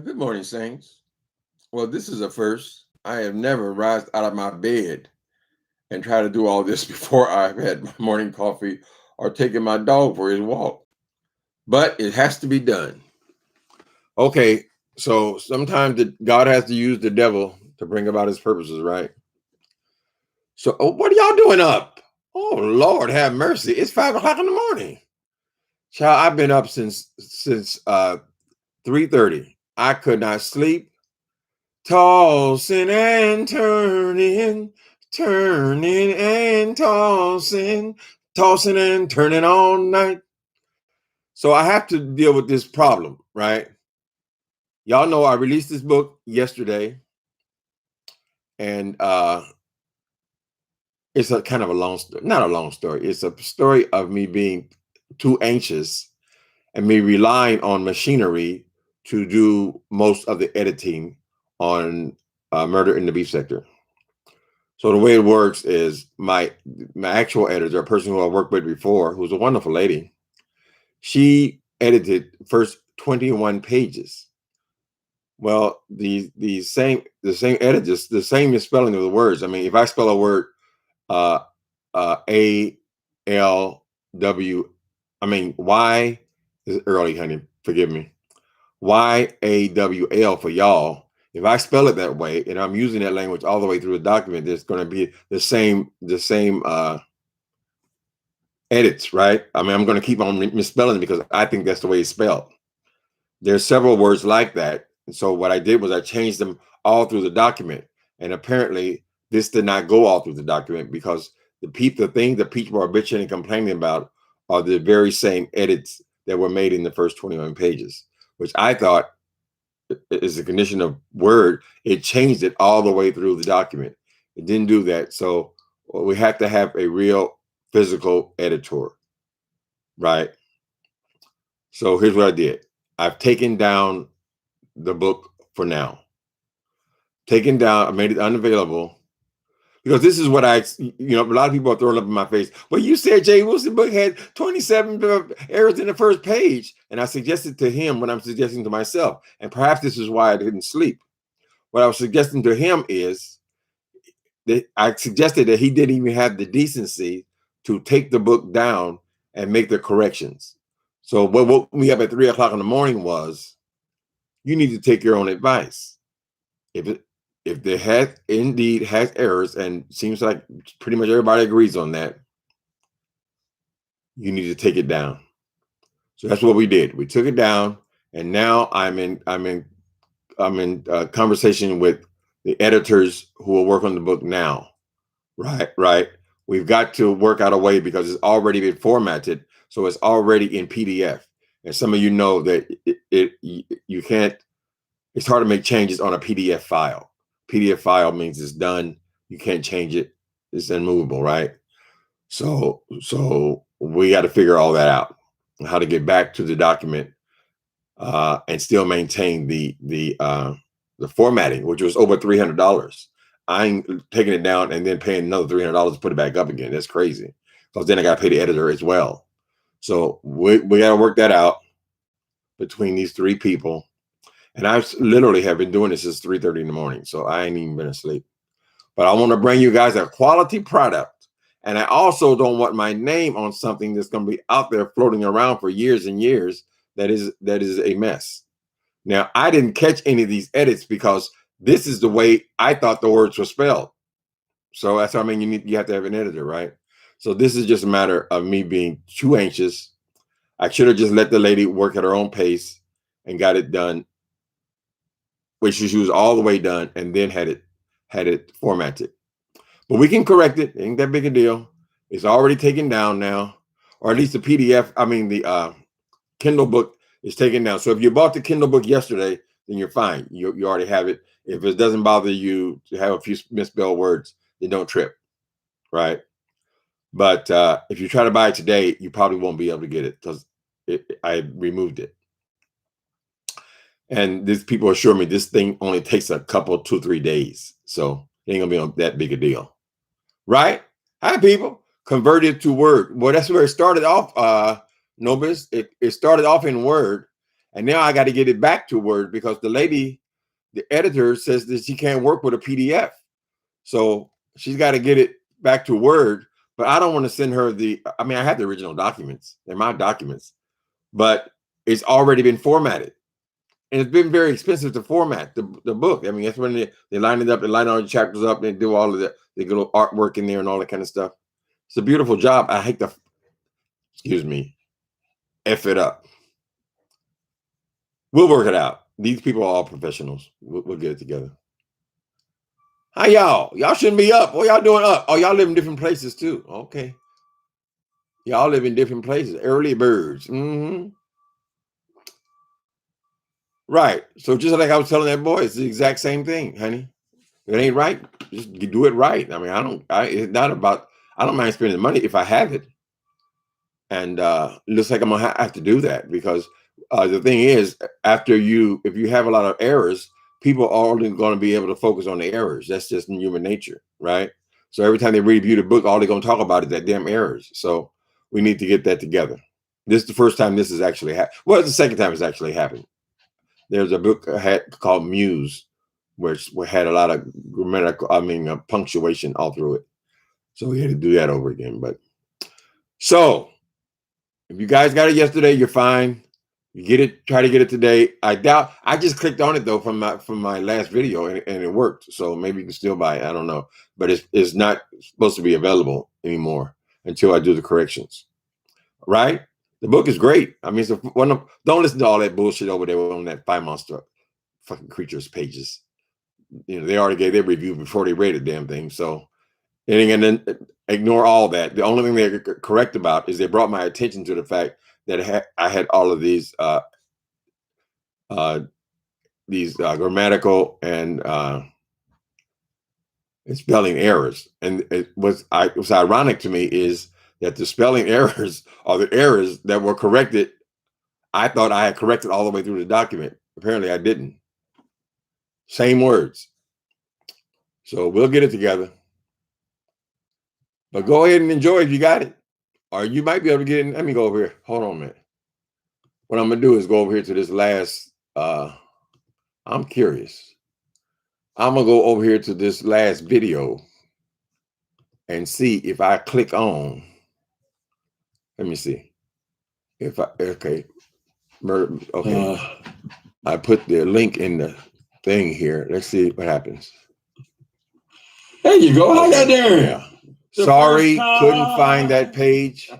Good morning, Saints. Well, this is a first. I have never rised out of my bed and tried to do all this before I've had my morning coffee or taken my dog for his walk. But it has to be done. Okay, so sometimes God has to use the devil to bring about his purposes, right? So, what are y'all doing up? Oh, Lord, have mercy. It's 5 o'clock in the morning. Child, I've been up since 3:30. I could not sleep. Tossing and turning, turning and tossing and turning all night. So I have to deal with this problem, right? Y'all know I released this book yesterday, and it's a kind of a long story, not a long story. It's a story of me being too anxious and me relying on machinery to do most of the editing on Murder in the Beef Sector. So the way it works is my actual editor, a person who I worked with before, who's a wonderful lady, she edited first 21 pages. Well, the same editors, the same spelling of the words. I mean, if I spell a word A L W, I mean Y is early, honey. Forgive me. YAWL for y'all. If I spell it that way and I'm using that language all the way through the document, there's going to be the same edits, right? I mean, I'm going to keep on misspelling it because I think that's the way it's spelled. There's several words like that. And so what I did was I changed them all through the document. And apparently this did not go all through the document because the thing that people are bitching and complaining about are the very same edits that were made in the first 21 pages, which I thought is a condition of Word. It changed it all the way through the document. It didn't do that. So we have to have a real physical editor, right? So here's what I did. I've taken down the book for now. I made it unavailable because this is what a lot of people are throwing up in my face. Well, you said Jay Wilson book had 27 errors in the first page. And I suggested to him what I'm suggesting to myself. And perhaps this is why I didn't sleep. What I was suggesting to him is that I suggested that he didn't even have the decency to take the book down and make the corrections. So what woke me up at 3 o'clock in the morning was, you need to take your own advice. If there indeed has errors, and seems like pretty much everybody agrees on that, you need to take it down. So that's what we did. We took it down, and now I'm in conversation with the editors who will work on the book now. Right. We've got to work out a way because it's already been formatted, so it's already in PDF. And some of you know that you can't. It's hard to make changes on a PDF file. PDF file means it's done. You can't change it. It's immovable, right? So we got to figure all that out, how to get back to the document and still maintain the formatting, which was over $300. I'm taking it down and then paying another $300 to put it back up again. That's crazy, because then I got to pay the editor as well. So we got to work that out between these three people. And I literally have been doing this since 3:30 in the morning, so I ain't even been asleep. But I want to bring you guys a quality product. And I also don't want my name on something that's going to be out there floating around for years and years that is a mess. Now, I didn't catch any of these edits because this is the way I thought the words were spelled. So that's what I mean. You have to have an editor, right? So this is just a matter of me being too anxious. I should have just let the lady work at her own pace and got it done, which she was all the way done, and then had it formatted. But we can correct it. Ain't that big a deal. It's already taken down now, or at least the PDF. I mean, the Kindle book is taken down. So if you bought the Kindle book yesterday, then you're fine. You already have it. If it doesn't bother you to have a few misspelled words, then don't trip, right? But if you try to buy it today, you probably won't be able to get it because I removed it. And these people assure me this thing only takes a couple, 2-3 days. So it ain't gonna be that big a deal. Right? Hi, people. Converted to Word. Well, that's where it started off, Nobis. It started off in Word, And now I got to get it back to Word because the lady, the editor, says that she can't work with a PDF. So she's got to get it back to Word. But I don't want to send her I mean, I have the original documents. They're my documents. But it's already been formatted. And it's been very expensive to format the book. I mean, that's when they line it up, they line all the chapters up, they do all of the little artwork in there and all that kind of stuff. It's a beautiful job. I hate to, excuse me, F it up. We'll work it out. These people are all professionals. We'll get it together. Hi, y'all. Y'all shouldn't be up. What y'all doing up? Oh, y'all live in different places too. Okay. Y'all live in different places. Early birds. Mm-hmm. Right. So just like I was telling that boy, it's the exact same thing, honey. It ain't right. Just do it right. I mean, it's not about, I don't mind spending money if I have it. And it looks like I'm gonna have to do that because the thing is, if you have a lot of errors, people are only going to be able to focus on the errors. That's just in human nature, right? So every time they review the book, all they're going to talk about is that damn errors. So we need to get that together. This is the first time this has actually happened. Well, it's the second time it's actually happened. There's a book called Muse, which had a lot of grammatical, punctuation all through it. So we had to do that over again. But so if you guys got it yesterday, you're fine. You get it, try to get it today. I just clicked on it though from my last video and it worked. So maybe you can still buy it. I don't know. But it's not supposed to be available anymore until I do the corrections. Right? The book is great. I mean, don't listen to all that bullshit over there on that Five Monster fucking Creatures pages. You know, they already gave their review before they read the damn thing. So and then ignore all that. The only thing they're correct about is they brought my attention to the fact that I had all of these grammatical and spelling errors. And it was ironic to me is that the spelling errors are the errors that were corrected. I thought I had corrected all the way through the document. Apparently I didn't. Same words. So we'll get it together. But go ahead and enjoy if you got it. Or you might be able to get it. Let me go over here. Hold on a minute. What I'm going to do is go over here to this last. I'm curious. I'm going to go over here to this last video and see if I click on. Let me see. Okay. I put the link in the thing here. Let's see what happens. There you go. How you doing? Yeah. Sorry, couldn't find that page.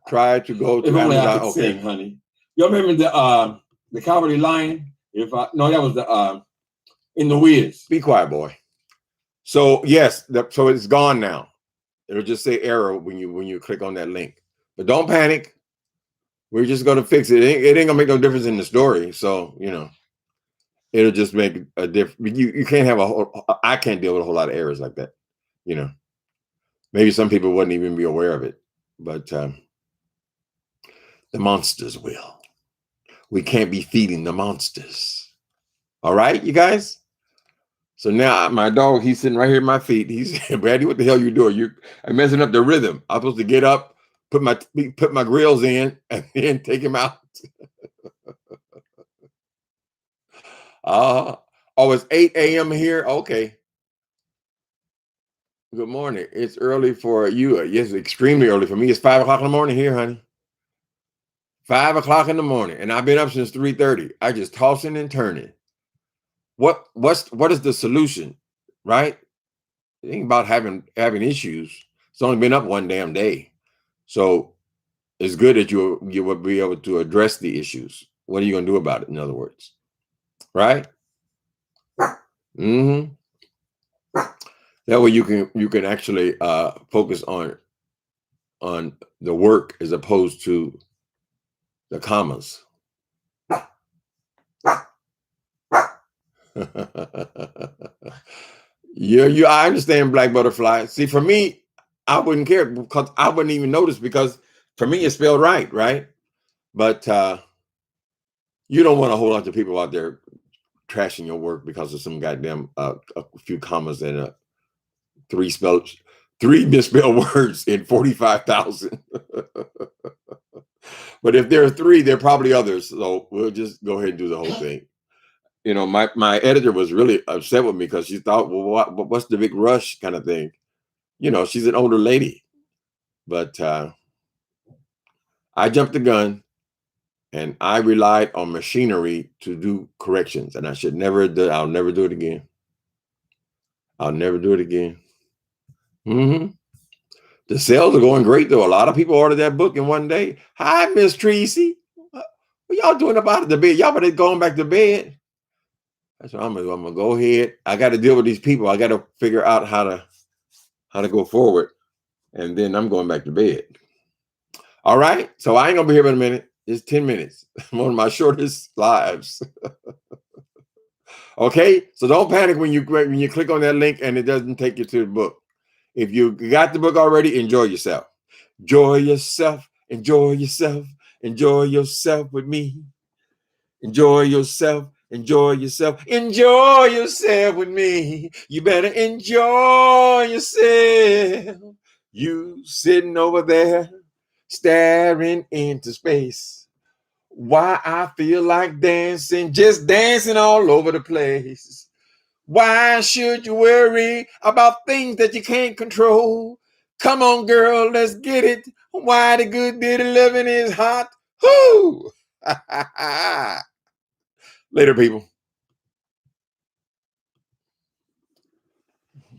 Tried to go to Amazon. Okay, sing, honey. You remember the Cowardly Lion? No, that was the In the Wiz. Be quiet, boy. So yes, so it's gone now. It'll just say error when you click on that link. But don't panic. We're just gonna fix it. It ain't gonna make no difference in the story. So it'll just make a difference. You can't have I can't deal with a whole lot of errors like that. Maybe some people wouldn't even be aware of it, but the monsters will. We can't be feeding the monsters. All right, you guys? So now my dog, he's sitting right here at my feet. He's Brady, what the hell you doing? You're messing up the rhythm. I'm supposed to get up, put my grills in, and then take him out. It's 8 a.m. here. Okay. Good morning. It's early for you. Yes, extremely early for me. It's 5 o'clock in the morning here, honey. 5 o'clock in the morning, and I've been up since 3:30. I just tossing and turning. What is the solution, right? It ain't about having issues. It's only been up one damn day, so it's good that you will be able to address the issues. What are you going to do about it? In other words, right? Mm-hmm. That way you can actually focus on the work as opposed to the commas. I understand, Black Butterfly. See, for me, I wouldn't care because I wouldn't even notice because for me it's spelled right? But you don't want a whole lot of people out there trashing your work because of some goddamn a few commas and three misspelled words in 45,000. But if there are 3, there are probably others. So we'll just go ahead and do the whole thing. You know, my editor was really upset with me because she thought, well, what's the big rush kind of thing? You know, she's an older lady. But I jumped the gun and I relied on machinery to do corrections. And I should never do, I'll never do it again. I'll never do it again. The sales are going great, though. A lot of people ordered that book in one day. Hi, Miss Tracy. What y'all doing about the bed? Y'all better going back to bed. That's what I'm gonna go ahead. I got to deal with these people. I got to figure out how to go forward, and then I'm going back to bed. All right. So I ain't gonna be here in a minute. It's 10 minutes. One of my shortest lives. Okay. So don't panic when you click on that link and it doesn't take you to the book. If you got the book already, enjoy yourself. Enjoy yourself. Enjoy yourself. Enjoy yourself with me. Enjoy yourself. Enjoy yourself. Enjoy yourself with me. You better enjoy yourself. You sitting over there staring into space. Why I feel like dancing, just dancing all over the place. Why should you worry about things that you can't control? Come on, girl, let's get it. Why the good dirty living is hot. Whoo! Later, people.